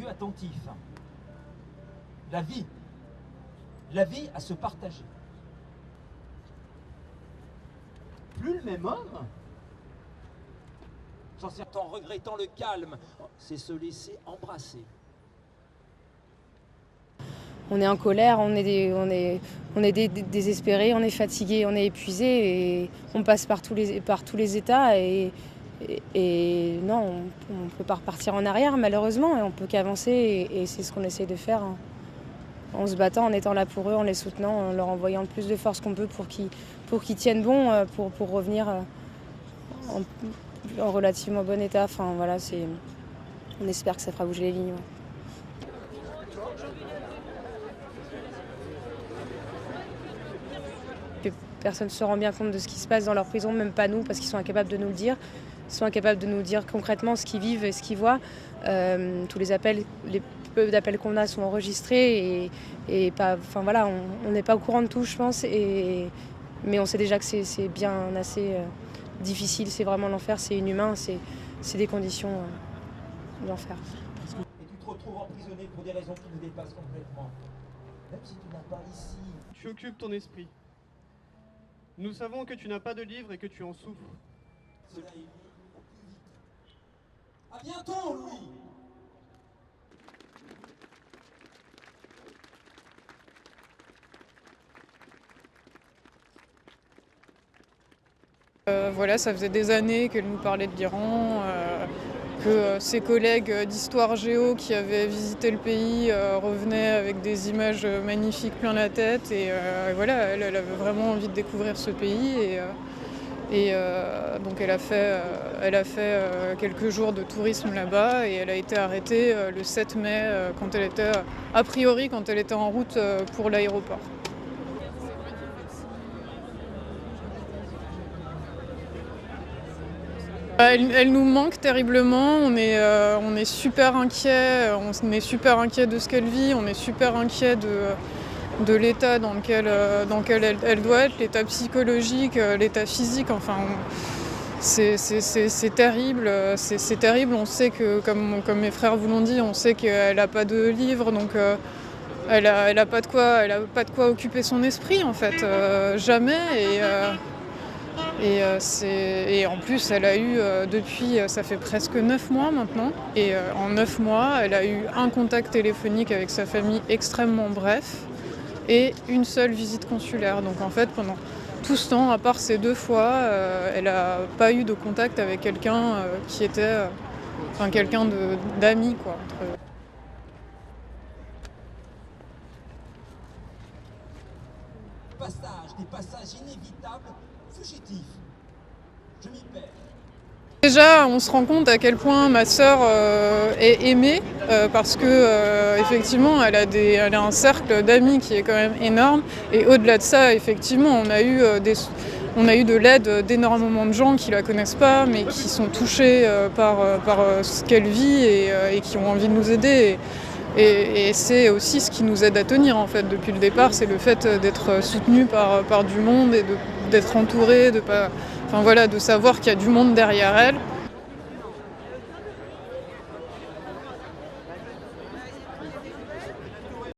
yeux attentifs. La vie à se partager. Plus le même homme, sans certain regrettant le calme, c'est se laisser embrasser. On est en colère, on est désespéré, on est fatigué, on est épuisé et on passe par tous les états et non, on ne peut pas repartir en arrière malheureusement et on peut qu'avancer et c'est ce qu'on essaie de faire en se battant, en étant là pour eux, en les soutenant, en leur envoyant le plus de force qu'on peut pour qu'ils tiennent bon, pour revenir en relativement bon état. Enfin voilà, on espère que ça fera bouger les lignes. Ouais. Personne ne se rend bien compte de ce qui se passe dans leur prison, même pas nous, parce qu'ils sont incapables de nous le dire. Ils sont incapables de nous dire concrètement ce qu'ils vivent et ce qu'ils voient. Tous les appels, les peu d'appels qu'on a sont enregistrés et pas, enfin voilà, on n'est pas au courant de tout, je pense. Mais on sait déjà que c'est bien assez difficile, c'est vraiment l'enfer, c'est inhumain, c'est des conditions d'enfer. Et tu te retrouves emprisonné pour des raisons qui nous dépassent complètement. Même si tu n'as pas ici. Tu occupes ton esprit. Nous savons que tu n'as pas de livre et que tu en souffres. Cela est lié au plus vite. À bientôt, Louis. Voilà, ça faisait des années qu'elle nous parlait de l'Iran, que ses collègues d'histoire géo qui avaient visité le pays revenaient avec des images magnifiques plein la tête. Et voilà, elle avait vraiment envie de découvrir ce pays. Donc elle a fait quelques jours de tourisme là-bas et elle a été arrêtée le 7 mai quand elle était en route pour l'aéroport. Elle nous manque terriblement, on est super inquiet, de ce qu'elle vit, on est super inquiet de l'état dans lequel elle doit être, l'état psychologique, l'état physique, enfin c'est terrible, c'est terrible. On sait que, comme mes frères vous l'ont dit, on sait qu'elle n'a pas de livre, donc elle a pas de quoi occuper son esprit en fait, jamais. Et en plus, elle a eu, depuis, ça fait presque 9 mois maintenant, et en 9 mois, elle a eu un contact téléphonique avec sa famille extrêmement bref, et une seule visite consulaire. Donc en fait, pendant tout ce temps, à part ces 2 fois, elle n'a pas eu de contact avec quelqu'un qui était, quelqu'un d'ami, quoi. Des passages inévitables, fugitifs. Je m'y perds. Déjà, on se rend compte à quel point ma sœur est aimée, parce que effectivement, elle a un cercle d'amis qui est quand même énorme. Et au-delà de ça, effectivement, on a eu de l'aide d'énormément de gens qui la connaissent pas, mais qui sont touchés par ce qu'elle vit et qui ont envie de nous aider. Et c'est aussi ce qui nous aide à tenir en fait depuis le départ, c'est le fait d'être soutenu par du monde et d'être entouré, de savoir qu'il y a du monde derrière elle.